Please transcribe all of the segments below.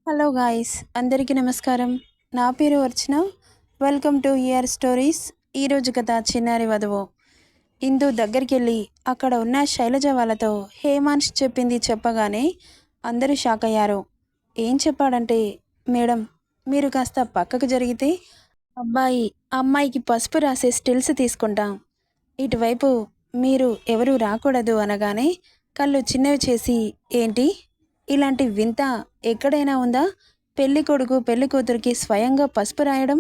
Hello guys, అందరికీ నమస్కారం. నా పేరు Archana. Welcome to hear stories. ఈరోజు కథ చిన్నారి వధువు. ఇందు దగ్గరికెళ్ళి అక్కడ ఉన్న శైలజ వాళ్ళతో హేమాంష్ చెప్పింది చెప్పగానే అందరూ షాక్ అయ్యారు. ఏం చెప్పాడంటే, మేడం మీరు కాస్త పక్కకు జరిగితే అబ్బాయి అమ్మాయికి పసుపు రాసే స్టిల్స్ తీసుకుంటాం. ఇటువైపు మీరు ఎవరూ రాకూడదు అనగానే కళ్ళు చిన్నవి చేసి, ఏంటి ఇలాంటి వింత ఎక్కడైనా ఉందా? పెళ్లి కొడుకు పెళ్లి కూతురికి స్వయంగా పసుపు రాయడం.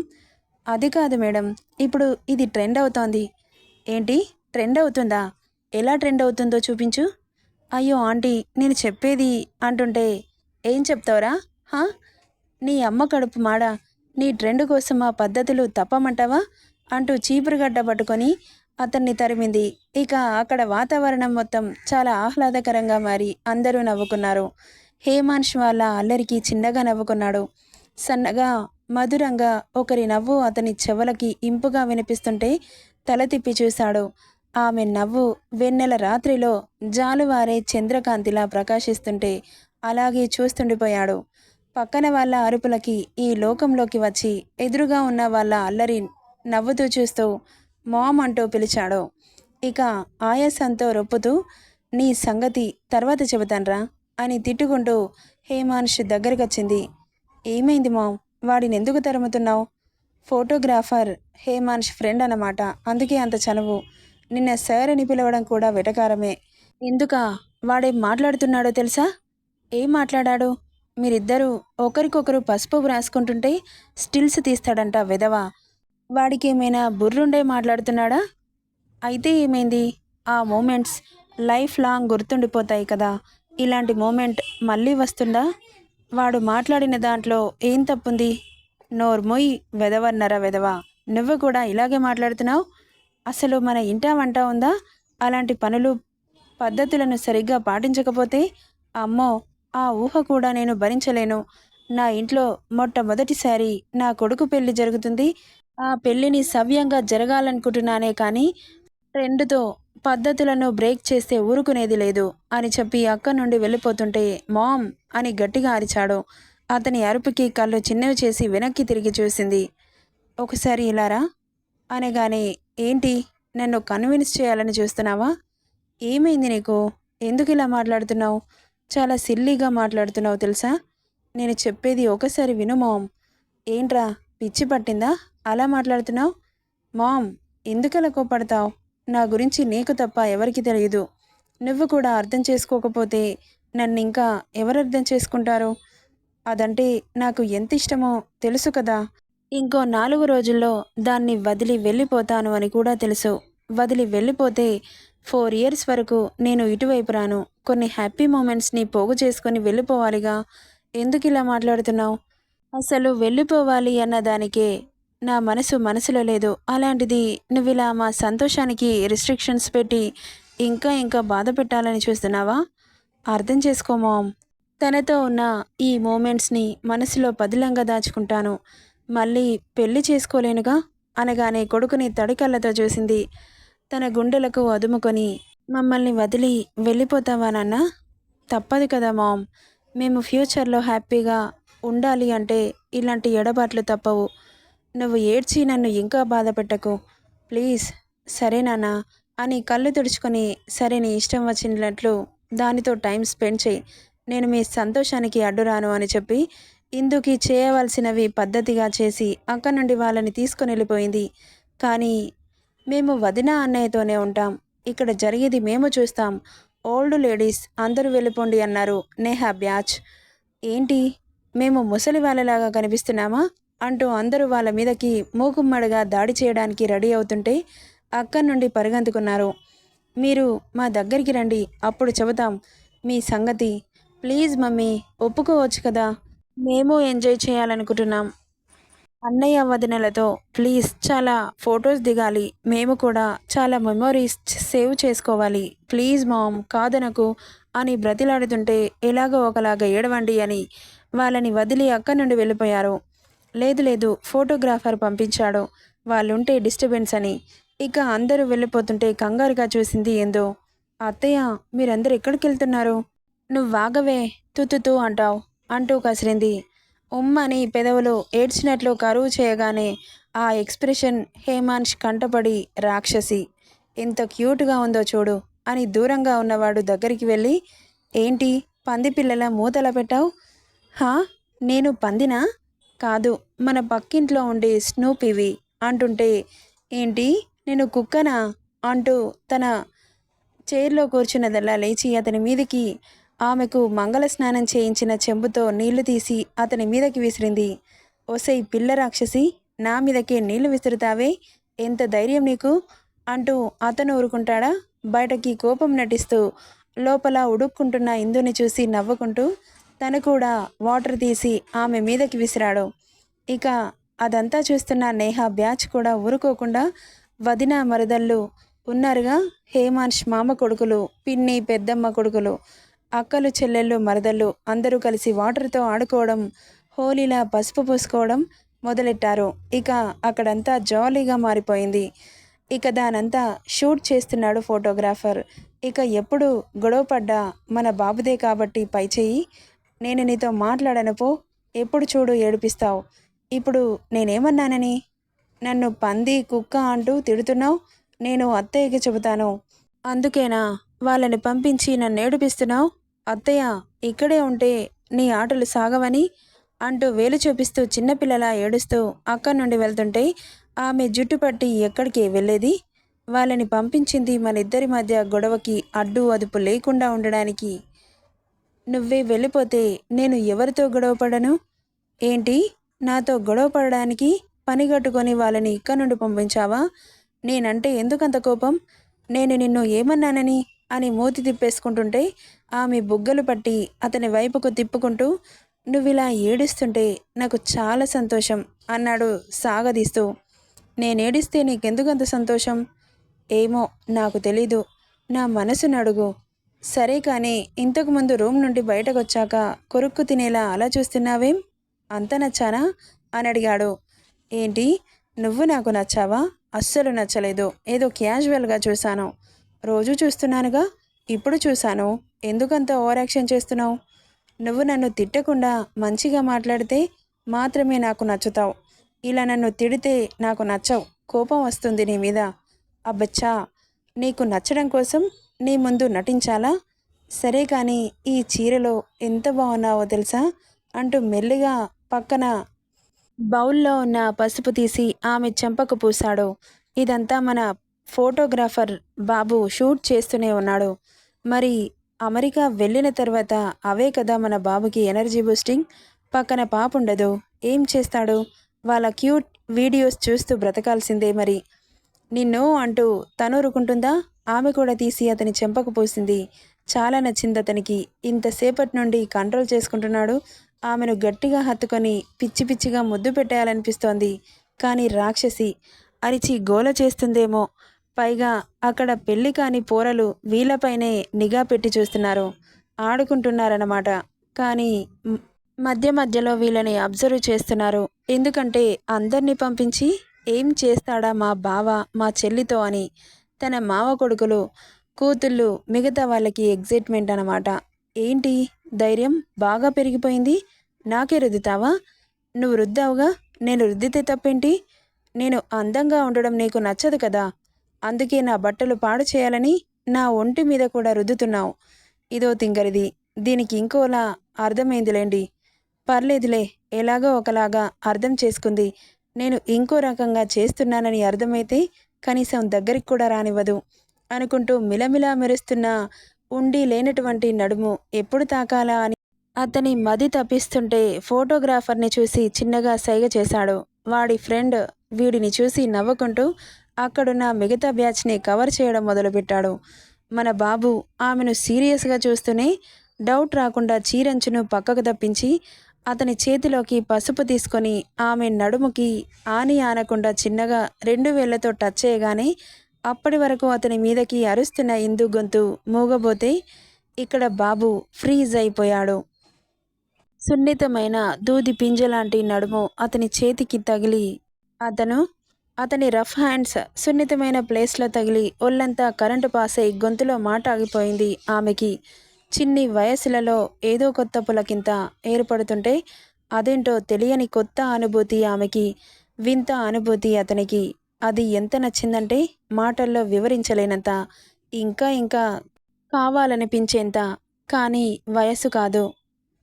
అది కాదు మేడం, ఇప్పుడు ఇది ట్రెండ్ అవుతోంది. ఏంటి ట్రెండ్ అవుతుందా? ఎలా ట్రెండ్ అవుతుందో చూపించు. అయ్యో ఆంటీ, నేను చెప్పేది అంటుంటే ఏం చెప్తావురా? హా, నీ అమ్మ కడుపు మాడ, నీ ట్రెండ్ కోసం ఆ పద్ధతులు తప్పమంటావా అంటూ చీపురుగడ్డ పట్టుకొని అతన్ని తరిమింది. ఇక అక్కడ వాతావరణం మొత్తం చాలా ఆహ్లాదకరంగా మారి అందరూ నవ్వుకున్నారు. హేమాంష్ వాళ్ళ అల్లరికి చిన్నగా నవ్వుకున్నాడు. సన్నగా మధురంగా ఒకరి నవ్వు అతని చెవులకి ఇంపుగా వినిపిస్తుంటే తల తిప్పి చూశాడు. ఆమె నవ్వు వెన్నెల రాత్రిలో జాలువారే చంద్రకాంతిలా ప్రకాశిస్తుంటే అలాగే చూస్తుండిపోయాడు. పక్కన వాళ్ళ అరుపులకి ఈ లోకంలోకి వచ్చి ఎదురుగా ఉన్న వాళ్ళ అల్లరి నవ్వుతూ చూస్తూ మామ్ అంటూ పిలిచాడు. ఇక ఆయాసంతో రొప్పుతూ, నీ సంగతి తర్వాత చెబుతాన్రా అని తిట్టుకుంటూ హేమాంష్ దగ్గరకొచ్చింది. ఏమైంది మామ్, వాడిని ఎందుకు తరుముతున్నావు? ఫోటోగ్రాఫర్ హేమాంష్ ఫ్రెండ్ అన్నమాట, అందుకే అంత చనువు. నిన్న సార్ అని పిలవడం కూడా వెటకారమే. ఎందుకా? వాడేం మాట్లాడుతున్నాడో తెలుసా? ఏం మాట్లాడాడు? మీరిద్దరూ ఒకరికొకరు పసుపు రాసుకుంటుంటే స్టిల్స్ తీస్తాడంట వెధవా. వాడికేమైనా బుర్రుండే మాట్లాడుతున్నాడా? అయితే ఏమైంది? ఆ మూమెంట్స్ లైఫ్ లాంగ్ గుర్తుండిపోతాయి కదా. ఇలాంటి మూమెంట్ మళ్ళీ వస్తుందా? వాడు మాట్లాడిన దాంట్లో ఏం తప్పుంది? నోర్మొయ్ వెధవన్నర వెధవా, నువ్వు కూడా ఇలాగే మాట్లాడుతున్నావు. అసలు మన ఇంటా వంట ఉందా? అలాంటి పనులు పద్ధతులను సరిగ్గా పాటించకపోతే అమ్మో, ఆ ఊహ కూడా నేను భరించలేను. నా ఇంట్లో మొట్టమొదటిసారి నా కొడుకు పెళ్లి జరుగుతుంది. ఆ పెళ్లిని సవ్యంగా జరగాలనుకుంటున్నానే కానీ ట్రెండ్తో పద్ధతులను బ్రేక్ చేస్తే ఊరుకునేది లేదు అని చెప్పి అక్కడి నుండి వెళ్ళిపోతుంటే మామ్ అని గట్టిగా అరిచాడు. అతని అరుపుకి కళ్ళు చిన్నవి చేసి వెనక్కి తిరిగి చూసింది. ఒకసారి ఇలారా అనగానే, ఏంటి నన్ను కన్విన్స్ చేయాలని చూస్తున్నావా? ఏమైంది నీకు? ఎందుకు ఇలా మాట్లాడుతున్నావు? చాలా సిల్లీగా మాట్లాడుతున్నావు తెలుసా. నేను చెప్పేది ఒకసారి విను మామ్. ఏంట్రా, పిచ్చి పట్టిందా అలా మాట్లాడుతున్నావు? మామ్, ఎందుకలా కోపడతావు? నా గురించి నీకు తప్ప ఎవరికి తెలియదు. నువ్వు కూడా అర్థం చేసుకోకపోతే నన్ను ఇంకా ఎవరు అర్థం చేసుకుంటారు? అదంటే నాకు ఎంత ఇష్టమో తెలుసు కదా. ఇంకో 4 రోజుల్లో దాన్ని వదిలి వెళ్ళిపోతాను అని కూడా తెలుసు. వదిలి వెళ్ళిపోతే 4 ఇయర్స్ వరకు నేను ఇటువైపు రాను. కొన్ని హ్యాపీ మూమెంట్స్ని పోగు చేసుకొని వెళ్ళిపోవాలిగా. ఎందుకు ఇలా మాట్లాడుతున్నావు? అసలు వెళ్ళిపోవాలి అన్న దానికే నా మనసులో లేదు. అలాంటిది నువ్విలా మా సంతోషానికి రిస్ట్రిక్షన్స్ పెట్టి ఇంకా ఇంకా బాధ పెట్టాలని చూస్తున్నావా? అర్థం చేసుకో మామ్. తనతో ఉన్న ఈ మూమెంట్స్ని మనసులో పదిలంగా దాచుకుంటాను. మళ్ళీ పెళ్లి చేసుకోలేనుగా అనగానే కొడుకుని తడికళ్ళతో చూసింది. తన గుండెలకు అదుముకొని, మమ్మల్ని వదిలి వెళ్ళిపోతావా నాన్న? తప్పదు కదా మామ్. మేము ఫ్యూచర్లో హ్యాపీగా ఉండాలి అంటే ఇలాంటి ఎడబాట్లు తప్పవు. నువ్వు ఏడ్చి నన్ను ఇంకా బాధ పెట్టకు ప్లీజ్. సరే నాన్న అని కళ్ళు తుడుచుకొని, సరే నీ ఇష్టం వచ్చినట్లు దానితో టైం స్పెండ్ చేయి. నేను మీ సంతోషానికి అడ్డురాను అని చెప్పి ఇందుకి చేయవలసినవి పద్ధతిగా చేసి అక్కడి నుండి వాళ్ళని తీసుకొని వెళ్ళిపోయింది. కానీ మేము వదిన అన్నయ్యతోనే ఉంటాం. ఇక్కడ జరిగేది మేము చూస్తాం. ఓల్డ్ లేడీస్ అందరూ వెళ్ళిపోండి అన్నారు నేహా బ్యాచ్. ఏంటి, మేము ముసలి వాళ్ళలాగా కనిపిస్తున్నామా అంటూ అందరూ వాళ్ళ మీదకి మూకుమ్మడిగా దాడి చేయడానికి రెడీ అవుతుంటే అక్కడి నుండి పరిగెంతుకున్నారు. మీరు మా దగ్గరికి రండి, అప్పుడు చెబుతాం మీ సంగతి. ప్లీజ్ మమ్మీ, ఒప్పుకోవచ్చు కదా. మేము ఎంజాయ్ చేయాలనుకుంటున్నాం. అన్నయ్య వదినలతో ప్లీజ్ చాలా ఫొటోస్ దిగాలి. మేము కూడా చాలా మెమొరీస్ సేవ్ చేసుకోవాలి. ప్లీజ్ మామ్, కాదనకు అని బ్రతిలాడుతుంటే ఎలాగో ఒకలాగా ఏడవండి అని వాళ్ళని వదిలి అక్కడి నుండి వెళ్ళిపోయారు. లేదు లేదు, ఫోటోగ్రాఫర్ పంపించాడు వాళ్ళుంటే డిస్టర్బెన్స్ అని. ఇక అందరూ వెళ్ళిపోతుంటే కంగారుగా చూసింది ఏందో. అత్తయ్య, మీరందరూ ఎక్కడికి వెళ్తున్నారు? నువ్వాగవే, తుతుతూ అంటావు అంటూ కసిరింది. ఉమ్మని పెదవులు ఏడ్చినట్లు కరువు చేయగానే ఆ ఎక్స్ప్రెషన్ హేమాంష్ కంటపడి రాక్షసి ఎంత క్యూట్గా ఉందో చూడు అని దూరంగా ఉన్నవాడు దగ్గరికి వెళ్ళి, ఏంటి పంది పిల్లల మూతల పెట్టావు? హా, నేను పందినా? కాదు, మన పక్కింట్లో ఉండే స్నూపీవి అంటుంటే, ఏంటి నేను కుక్కనా అంటూ తన చైర్లో కూర్చున్నదల్లా లేచి అతని మీదకి ఆమెకు మంగళ స్నానం చేయించిన చెంబుతో నీళ్లు తీసి అతని మీదకి విసిరింది. ఒసై పిల్ల రాక్షసి, నా మీదకే నీళ్లు విసురుతావే, ఎంత ధైర్యం నీకు అంటూ అతను ఊరుకుంటాడా? బయటకి కోపం నటిస్తూ లోపల ఉడుక్కుంటున్న ఇందుని చూసి నవ్వుకుంటూ తను కూడా వాటర్ తీసి ఆమె మీదకి విసిరాడు. ఇక అదంతా చూస్తున్న నేహ బ్యాచ్ కూడా ఊరుకోకుండా వదిన మరదళ్ళు ఉన్నారుగా, హేమాంష్ మామ కొడుకులు, పిన్ని పెద్దమ్మ కొడుకులు, అక్కలు చెల్లెళ్ళు మరదళ్ళు అందరూ కలిసి వాటర్తో ఆడుకోవడం, హోలీలా పసుపు పూసుకోవడం మొదలెట్టారు. ఇక అక్కడంతా జాలీగా మారిపోయింది. ఇక దానంతా షూట్ చేస్తున్నాడు ఫోటోగ్రాఫర్. ఇక ఎప్పుడు గొడవపడ్డా మన బాబుదే కాబట్టి పైచేయి, నేను నీతో మాట్లాడను పో, ఎప్పుడు చూడు ఏడిపిస్తావు. ఇప్పుడు నేనేమన్నానని నన్ను పంది కుక్క అంటూ తిడుతున్నావు? నేను అత్తయ్యకి చెబుతాను. అందుకేనా వాళ్ళని పంపించి నన్ను ఏడిపిస్తున్నావు? అత్తయ్య ఇక్కడే ఉంటే నీ ఆటలు సాగవని అంటూ వేలు చూపిస్తూ చిన్నపిల్లలా ఏడుస్తూ అక్కడి నుండి వెళ్తుంటే ఆమె జుట్టు పట్టి ఎక్కడికి వెళ్ళేది? వాళ్ళని పంపించింది మన ఇద్దరి మధ్య గొడవకి అడ్డు అదుపు లేకుండా ఉండడానికి. నువ్వే వెళ్ళిపోతే నేను ఎవరితో గొడవపడను? ఏంటి, నాతో గొడవ పడడానికి పనిగట్టుకొని వాళ్ళని ఇక్కడి నుండి పంపించావా? నేనంటే ఎందుకంత కోపం? నేను నిన్ను ఏమన్నానని అని మూతి తిప్పేసుకుంటుంటే ఆమె బుగ్గలు పట్టి అతని వైపుకు తిప్పుకుంటూ, నువ్విలా ఏడుస్తుంటే నాకు చాలా సంతోషం అన్నాడు సాగదీస్తూ. నేనేడిస్తే నీకెందుకంత సంతోషం? ఏమో నాకు తెలీదు, నా మనసును అడుగు. సరే కానీ ఇంతకుముందు రూమ్ నుండి బయటకొచ్చాక కొరుక్కు తినేలా అలా చూస్తున్నావేం? అంత నచ్చానా అని అడిగాడు. ఏంటి, నువ్వు నాకు నచ్చావా? అస్సలు నచ్చలేదు, ఏదో క్యాజువల్గా చూశాను. రోజు చూస్తున్నానుగా, ఇప్పుడు చూశాను. ఎందుకంత ఓవర్ యాక్షన్ చేస్తున్నావు? నువ్వు నన్ను తిట్టకుండా మంచిగా మాట్లాడితే మాత్రమే నాకు నచ్చుతావు. ఇలా నన్ను తిడితే నాకు నచ్చవు, కోపం వస్తుంది నీ మీద. అబ్బచ్చా, నీకు నచ్చడం కోసం నీ ముందు నటించాలా? సరే కానీ ఈ చీరలో ఎంత బాగున్నావో తెలుసా అంటూ మెల్లిగా పక్కన బౌల్లో ఉన్న పసుపు తీసి ఆమె చెంపకు పూశాడు. ఇదంతా మన ఫోటోగ్రాఫర్ బాబు షూట్ చేస్తూనే ఉన్నాడు. మరి అమెరికా వెళ్ళిన తర్వాత అవే కదా మన బాబుకి ఎనర్జీ బూస్టింగ్. పక్కన పాప ఉండదు, ఏం చేస్తాడు? వాళ్ళ క్యూట్ వీడియోస్ చూస్తూ బ్రతకాల్సిందే మరి. నిన్ను అంటూ తనూరుకుంటుందా? ఆమె కూడా తీసి అతని చెంపకు పూసింది. చాలా నచ్చింది అతనికి. ఇంతసేపటి నుండి కంట్రోల్ చేసుకుంటున్నాడు. ఆమెను గట్టిగా హత్తుకొని పిచ్చి పిచ్చిగా ముద్దు పెట్టేయాలనిపిస్తోంది. కానీ రాక్షసి అరిచి గోల చేస్తుందేమో. పైగా అక్కడ పెళ్లి కాని పోరలు వీళ్ళపైనే నిఘా పెట్టి చూస్తున్నారు, ఆడుకుంటున్నారన్నమాట. కానీ మధ్య మధ్యలో వీళ్ళని అబ్జర్వ్ చేస్తున్నారు. ఎందుకంటే అందరినీ పంపించి ఏం చేస్తాడా మా బావ మా చెల్లితో అని. తన మావ కొడుకులు కూతుళ్ళు మిగతా వాళ్ళకి ఎగ్జైట్మెంట్ అన్నమాట. ఏంటి ధైర్యం బాగా పెరిగిపోయింది, నాకే రుద్దుతావా? నువ్వు రుద్దావుగా, నేను రుద్దితే తప్పేంటి? నేను అందంగా ఉండడం నీకు నచ్చదు కదా, అందుకే నా బట్టలు పాడు చేయాలని నా ఒంటి మీద కూడా రుద్దుతున్నావు. ఇదో తింగరిది, దీనికి ఇంకోలా అర్థమైందిలేండి. పర్లేదులే, ఎలాగో ఒకలాగా అర్థం చేసుకుంది. నేను ఇంకో రకంగా చేస్తున్నానని అర్థమైతే కనీసం దగ్గరికి కూడా రానివ్వదు అనుకుంటూ మిలమిలా మెరుస్తున్న ఉండి లేనటువంటి నడుము ఎప్పుడు తాకాలా అని అతని మది తప్పిస్తుంటే ఫోటోగ్రాఫర్ని చూసి చిన్నగా సైగ చేశాడు. వాడి ఫ్రెండ్ వీడిని చూసి నవ్వుకుంటూ అక్కడున్న మిగతా బ్యాచ్ని కవర్ చేయడం మొదలుపెట్టాడు. మన బాబు ఆమెను సీరియస్గా చూస్తూనే డౌట్ రాకుండా చీరంచును పక్కకు తప్పించి అతని చేతిలోకి పసుపు తీసుకొని ఆమె నడుముకి ఆని ఆనకుండా చిన్నగా 2 వేళ్లతో టచ్ చేయగానే అప్పటి వరకు అతని మీదకి అరుస్తున్న ఇందు గొంతు మూగబోతే ఇక్కడ బాబు ఫ్రీజ్ అయిపోయాడు. సున్నితమైన దూది పింజలాంటి నడుము అతని చేతికి తగిలి అతని రఫ్ హ్యాండ్స్ సున్నితమైన ప్లేస్లో తగిలి ఒళ్ళంతా కరెంటు పాస్ అయి గొంతులో మాట ఆగిపోయింది ఆమెకి. చిన్ని వయసులలో ఏదో కొత్త పులకింత ఏర్పడుతుంటే అదేంటో తెలియని కొత్త అనుభూతి ఆమెకి, వింత అనుభూతి అతనికి. అది ఎంత నచ్చిందంటే మాటల్లో వివరించలేనంత, ఇంకా ఇంకా కావాలనిపించేంత. కానీ వయస్సు కాదు.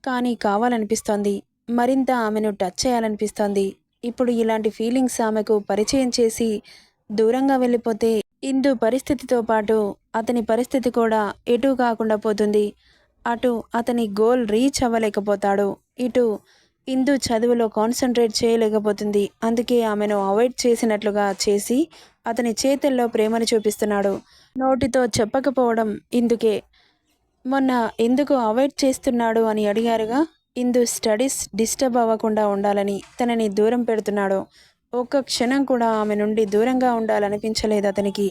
కానీ కావాలనిపిస్తోంది. మరింత ఆమెను టచ్ చేయాలనిపిస్తోంది. ఇప్పుడు ఇలాంటి ఫీలింగ్స్ ఆమెకు పరిచయం చేసి దూరంగా వెళ్ళిపోతే ఇందు పరిస్థితితో పాటు అతని పరిస్థితి కూడా ఎటూ కాకుండా పోతుంది. అటు అతని గోల్ రీచ్ అవ్వలేకపోతాడు. ఇటు ఇందు చదువులో కాన్సన్ట్రేట్ చేయలేకపోతుంది. అందుకే ఆమెను అవాయిడ్ చేసినట్లుగా చేసి అతని చేతుల్లో ప్రేమను చూపిస్తున్నాడు. నోటితో చెప్పకపోవడం ఇందుకే. మొన్న ఎందుకు అవాయిడ్ చేస్తున్నాడు అని అడిగారుగా. ఇందు స్టడీస్ డిస్టర్బ్ అవ్వకుండా ఉండాలని తనని దూరం పెడుతున్నాడు. ఒక్క క్షణం కూడా ఆమె నుండి దూరంగా ఉండాలనిపించలేదు అతనికి.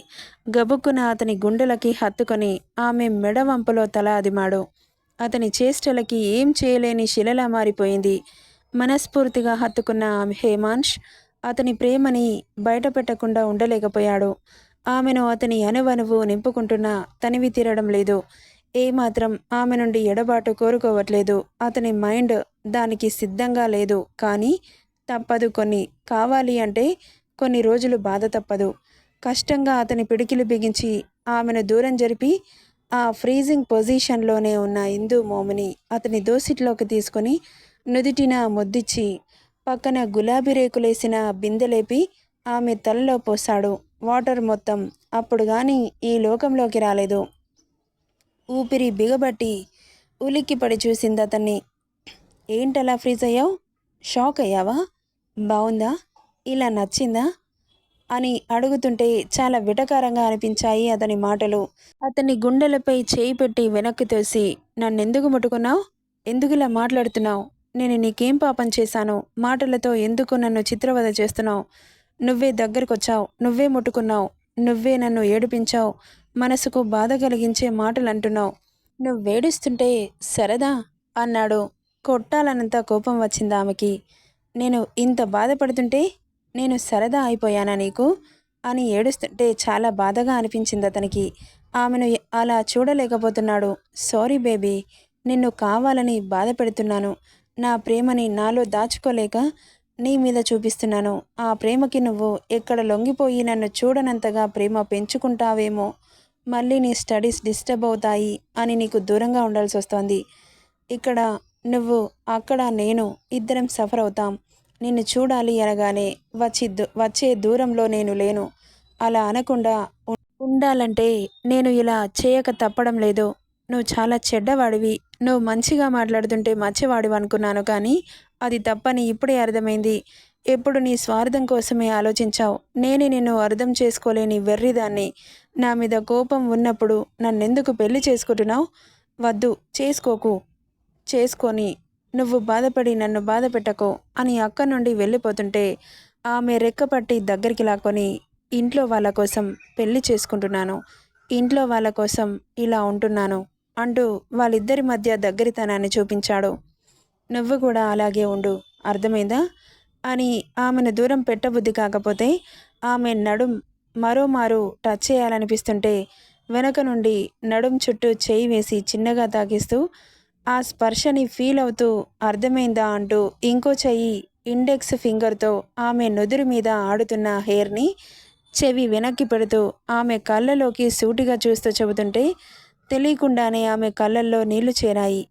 గబుక్కున అతని గుండెలకి హత్తుకొని ఆమె మెడ వంపులో తల అదిమాడు. అతని చేష్టలకి ఏం చేయలేని శిలలా మారిపోయింది. మనస్ఫూర్తిగా హత్తుకున్న హేమాంష్ అతని ప్రేమని బయటపెట్టకుండా ఉండలేకపోయాడు. ఆమెను అతని అనువనువు నింపుకుంటున్నా తనివి తీరడం లేదు. ఏమాత్రం ఆమె నుండి ఎడబాటు కోరుకోవట్లేదు. అతని మైండ్ దానికి సిద్ధంగా లేదు. కానీ తప్పదు. కొన్ని కావాలి అంటే కొన్ని రోజులు బాధ తప్పదు. కష్టంగా అతని పిడికిలు బిగించి ఆమెను దూరం జరిపి ఆ ఫ్రీజింగ్ పొజిషన్లోనే ఉన్న ఇందు మోముని అతని దోసిట్లోకి తీసుకొని నుదిటిన ముద్దిచ్చి పక్కన గులాబీ రేకులేసిన బిందెలేపి ఆమె తలలో పోశాడు. వాటర్ మొత్తం. అప్పుడు గాని ఈ లోకంలోకి రాలేదు. ఊపిరి బిగబట్టి ఉలిక్కిపడి చూసింది అతన్ని. ఏంటలా ఫ్రీజ్ అయ్యావు? షాక్ అయ్యావా? బావుందా? ఇలా నచ్చిందా అని అడుగుతుంటే చాలా విటకారంగా అనిపించాయి అతని మాటలు. అతని గుండెలపై చేయి పెట్టి వెనక్కి తోసి, నన్నెందుకు ముట్టుకున్నావు? ఎందుకులా మాట్లాడుతున్నావు? నేను నీకేం పాపం చేశాను? మాటలతో ఎందుకు నన్ను చిత్రవద చేస్తున్నావు? నువ్వే దగ్గరకొచ్చావు, నువ్వే ముట్టుకున్నావు, నువ్వే నన్ను ఏడిపించావు, మనసుకు బాధ కలిగించే మాటలు అంటున్నావు. నువ్వేడుస్తుంటే సరదా అన్నాడు. కొట్టాలన్నంత కోపం వచ్చింది ఆమెకి. నేను ఇంత బాధపడుతుంటే నేను సరదా అయిపోయానా నీకు అని ఏడుస్తుంటే చాలా బాధగా అనిపించింది అతనికి. ఆమెను అలా చూడలేకపోతున్నాడు. సారీ బేబీ, నిన్ను కావాలని బాధ పెడుతున్నాను. నా ప్రేమని నాలో దాచుకోలేక నీ మీద చూపిస్తున్నాను. ఆ ప్రేమకి నువ్వు ఎక్కడ లొంగిపోయి నన్ను చూడనంతగా ప్రేమ పెంచుకుంటావేమో, మళ్ళీ నీ స్టడీస్ డిస్టర్బ్ అవుతాయి అని నీకు దూరంగా ఉండాల్సి వస్తోంది. ఇక్కడ నువ్వు, అక్కడ నేను, ఇద్దరం సఫర్ అవుతాం. నిన్ను చూడాలి అనగానే వచ్చే దూరంలో నేను లేను. అలా అనకుండా ఉండాలంటే నేను ఇలా చేయక తప్పడం లేదు. నువ్వు చాలా చెడ్డవాడివి. నువ్వు మంచిగా మాట్లాడుతుంటే మంచివాడివి అనుకున్నాను, కానీ అది తప్పని ఇప్పుడే అర్థమైంది. ఎప్పుడు నీ స్వార్థం కోసమే ఆలోచించావు. నేనే నిన్ను అర్థం చేసుకోలేని వెర్రిదాన్ని. నా మీద కోపం ఉన్నప్పుడు నన్నెందుకు పెళ్లి చేసుకుంటున్నావు? వద్దు, చేసుకోకు. చేసుకొని నువ్వు బాధపడి నన్ను బాధ పెట్టకో అని అక్క నుండి వెళ్ళిపోతుంటే ఆమె రెక్కపట్టి దగ్గరికి లాక్కొని, ఇంట్లో వాళ్ళ కోసం పెళ్లి చేసుకుంటున్నాను, ఇంట్లో వాళ్ళ కోసం ఇలా ఉంటున్నాను అంటూ వాళ్ళిద్దరి మధ్య దగ్గరితనాన్ని చూపించాడు. నువ్వు కూడా అలాగే ఉండు, అర్థమైందా అని ఆమెను దూరం పెట్టబుద్ధి కాకపోతే ఆమె నడుం మరోమారు టచ్ చేయాలనిపిస్తుంటే వెనక నుండి నడుం చుట్టూ చేయి వేసి చిన్నగా తాకిస్తూ ఆ స్పర్శని ఫీల్ అవుతూ అర్థమైందా అంటూ ఇంకో చెయ్యి ఇండెక్స్ ఫింగర్తో ఆమె నుదురు మీద ఆడుతున్న హెయిర్ని చెవి వెనక్కి పెడుతూ ఆమె కళ్ళలోకి సూటిగా చూస్తూ చెబుతుంటే తెలియకుండానే ఆమె కళ్ళల్లో నీళ్లు చేరాయి.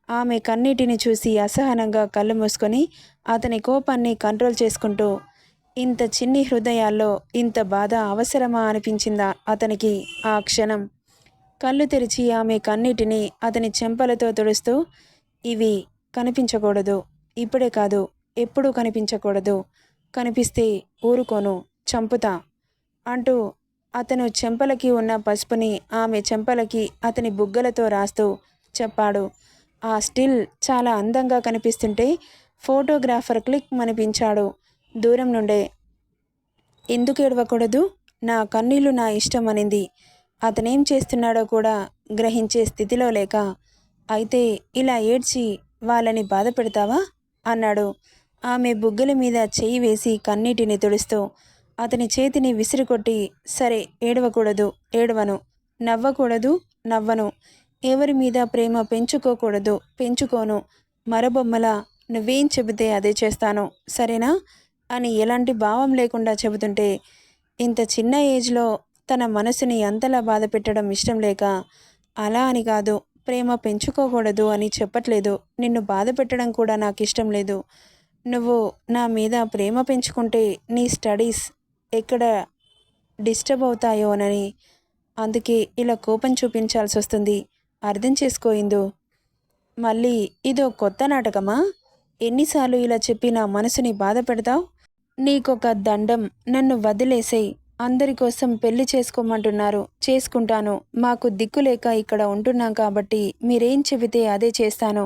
ఆమె కన్నీటిని చూసి అసహనంగా కళ్ళు మూసుకొని అతని కోపాన్ని కంట్రోల్ చేసుకుంటూ, ఇంత చిన్ని హృదయాల్లో ఇంత బాధ అవసరమా అనిపించిందా అతనికి ఆ క్షణం. కళ్ళు తెరిచి ఆమె కన్నీటిని అతని చెంపలతో తుడుస్తూ, ఇవి కనిపించకూడదు, ఇప్పుడే కాదు ఎప్పుడూ కనిపించకూడదు, కనిపిస్తే ఊరుకోను, చంపుతా అంటూ అతను చెంపలకి ఉన్న పసుపుని ఆమె చెంపలకి అతని బుగ్గలతో రాస్తూ చెప్పాడు. ఆ స్టిల్ చాలా అందంగా కనిపిస్తుంటే ఫోటోగ్రాఫర్ క్లిక్ మనిపించాడు దూరం నుండే. ఎందుకు ఏడవకూడదు? నా కన్నీళ్లు నా ఇష్టం అనింది. అతనేం చేస్తున్నాడో కూడా గ్రహించే స్థితిలో లేక, అయితే ఇలా ఏడ్చి వాళ్ళని బాధ పెడతావా అన్నాడు. ఆమె బుగ్గల మీద చెయ్యి వేసి కన్నీటిని తుడుస్తూ అతని చేతిని విసిరికొట్టి, సరే ఏడవకూడదు, ఏడవను, నవ్వకూడదు, నవ్వను, ఎవరి మీద ప్రేమ పెంచుకోకూడదు, పెంచుకోను, మరబొమ్మల నువ్వేం చెబితే అదే చేస్తాను, సరేనా అని ఎలాంటి భావం లేకుండా చెబుతుంటే, ఇంత చిన్న ఏజ్లో తన మనసుని అంతలా బాధ పెట్టడం ఇష్టం లేక, అలా అని కాదు, ప్రేమ పెంచుకోకూడదు అని చెప్పట్లేదు, నిన్ను బాధ పెట్టడం కూడా నాకు ఇష్టం లేదు. నువ్వు నా మీద ప్రేమ పెంచుకుంటే నీ స్టడీస్ ఎక్కడ డిస్టర్బ్ అవుతాయోనని, అందుకే ఇలా కోపం చూపించాల్సి వస్తుంది. అర్థం చేసుకోయిందు. మళ్ళీ ఇదో కొత్త నాటకమా? ఎన్నిసార్లు ఇలా చెప్పి నా మనసుని బాధ పెడతావు? నీకొక దండం, నన్ను వదిలేసేయ్. అందరి కోసం పెళ్లి చేసుకోమంటున్నారు, చేసుకుంటాను. మాకు దిక్కులేక ఇక్కడ ఉంటున్నాం కాబట్టి మీరేం చెబితే అదే చేస్తాను.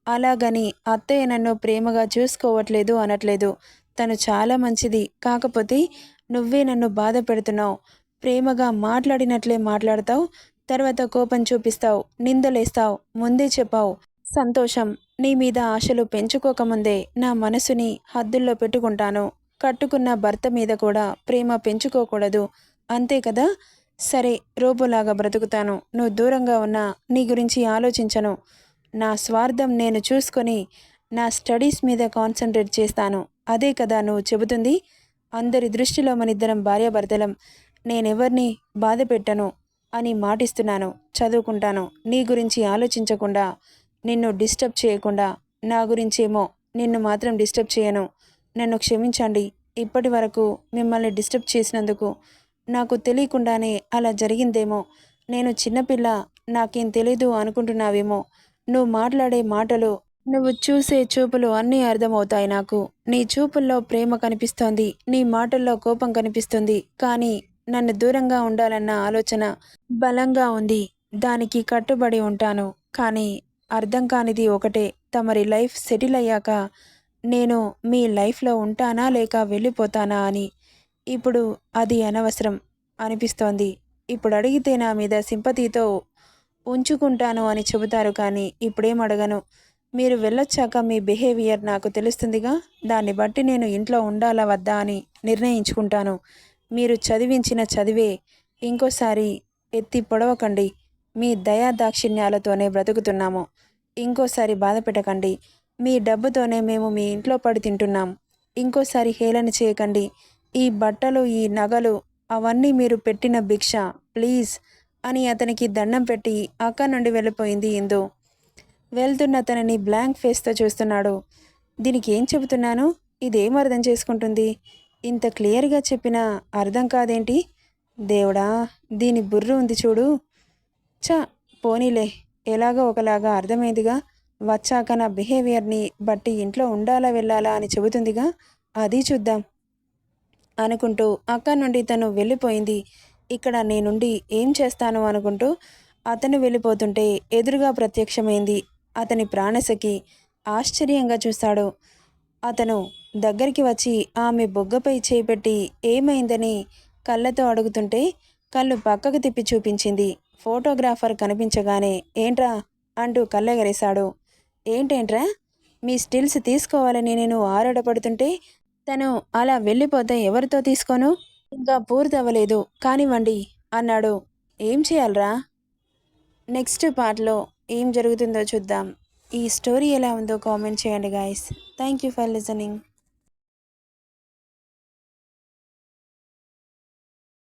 అలాగని అత్తయ్య నన్ను ప్రేమగా చూసుకోవట్లేదు అనట్లేదు. తను చాలా మంచిది. కాకపోతే నువ్వే నన్ను బాధ పెడుతున్నావు. ప్రేమగా మాట్లాడినట్లే మాట్లాడతావు, తర్వాత కోపం చూపిస్తావు, నిందలేస్తావు. ముందే చెప్పావు. సంతోషం. నీ మీద ఆశలు పెంచుకోకముందే నా మనసుని హద్దుల్లో పెట్టుకుంటాను. కట్టుకున్న భర్త మీద కూడా ప్రేమ పెంచుకోకూడదు, అంతే కదా? సరే, రోబోలాగా బ్రతుకుతాను. నువ్వు దూరంగా ఉన్నా నీ గురించి ఆలోచించను. నా స్వార్థం నేను చూసుకొని నా స్టడీస్ మీద కాన్సన్ట్రేట్ చేస్తాను. అదే కదా నువ్వు చెబుతుంది? అందరి దృష్టిలో మనిద్దరం భార్యాభర్తలం. నేనెవరిని బాధ పెట్టను అని మాటిస్తున్నాను. చదువుకుంటాను. నీ గురించి ఆలోచించకుండా, నిన్ను డిస్టర్బ్ చేయకుండా. నా గురించేమో నిన్ను మాత్రం డిస్టర్బ్ చేయను. నన్ను క్షమించండి. ఇప్పటి వరకు మిమ్మల్ని డిస్టర్బ్ చేసినందుకు. నాకు తెలియకుండానే అలా జరిగిందేమో. నేను చిన్నపిల్ల, నాకేం తెలీదు అనుకుంటున్నావేమో. నువ్వు మాట్లాడే మాటలు, నువ్వు చూసే చూపులు అన్నీ అర్థమవుతాయి నాకు. నీ చూపుల్లో ప్రేమ కనిపిస్తోంది, నీ మాటల్లో కోపం కనిపిస్తుంది. కానీ నన్ను దూరంగా ఉండాలన్న ఆలోచన బలంగా ఉంది. దానికి కట్టుబడి ఉంటాను. కానీ అర్థం కానిది ఒకటే, తమరి లైఫ్ సెటిల్ అయ్యాక నేను మీ లైఫ్లో ఉంటానా లేక వెళ్ళిపోతానా అని. ఇప్పుడు అది అనవసరం అనిపిస్తోంది. ఇప్పుడు అడిగితే నా మీద సింపతితో ఉంచుకుంటాను అని చెబుతారు, కానీ ఇప్పుడేం అడగను. మీరు వెళ్ళొచ్చాక మీ బిహేవియర్ నాకు తెలుస్తుందిగా. దాన్ని బట్టి నేను ఇంట్లో ఉండాలా వద్దా అని నిర్ణయించుకుంటాను. మీరు చదివించిన చదివే ఇంకోసారి ఎత్తి పొడవకండి. మీ దయా దాక్షిణ్యాలతోనే బ్రతుకుతున్నాము. ఇంకోసారి బాధ పెట్టకండి. మీ డబ్బుతోనే మేము మీ ఇంట్లో పడి తింటున్నాం. ఇంకోసారి హేళన చేయకండి. ఈ బట్టలు, ఈ నగలు అవన్నీ మీరు పెట్టిన భిక్ష, ప్లీజ్ అని అతనికి దండం పెట్టి అక్కడి నుండి వెళ్ళిపోయింది ఇందు. వెళ్తున్న తనని బ్లాంక్ ఫేస్తో చూస్తున్నాడు. దీనికి ఏం చెబుతున్నాను, ఇదేం అర్థం చేసుకుంటుంది? ఇంత క్లియర్గా చెప్పినా అర్థం కాదేంటి? దేవుడా, దీని బుర్ర ఉంది చూడు. పోనీలే, ఎలాగో ఒకలాగా అర్థమైందిగా. వచ్చాక నా బిహేవియర్ని బట్టి ఇంట్లో ఉండాలా వెళ్ళాలా అని చెబుతుందిగా, అది చూద్దాం అనుకుంటూ అక్కడి నుండి తను వెళ్ళిపోయింది. ఇక్కడ నేనుండి ఏం చేస్తాను అనుకుంటూ అతను వెళ్ళిపోతుంటే ఎదురుగా ప్రత్యక్షమైంది అతని ప్రాణసఖి. ఆశ్చర్యంగా చూశాడు. అతను దగ్గరికి వచ్చి ఆమె బొగ్గపై చేపెట్టి ఏమైందని కళ్ళతో అడుగుతుంటే కళ్ళు పక్కకు తిప్పి చూపించింది. ఫోటోగ్రాఫర్ కనిపించగానే ఏంట్రా అంటూ కళ్ళెగరేశాడు. ఏంటేంట్రా, మీ స్టిల్స్ తీసుకోవాలని నేను ఆరాటపడుతుంటే తను అలా వెళ్ళిపోతే ఎవరితో తీసుకోను? ఇంకా పూర్తవ్వలేదు, కానివ్వండి అన్నాడు. ఏం చేయాలరా? నెక్స్ట్ పార్ట్లో ఏం జరుగుతుందో చూద్దాం. ఈ స్టోరీ ఎలా ఉందో కామెంట్ చేయండి guys. Thank you for listening.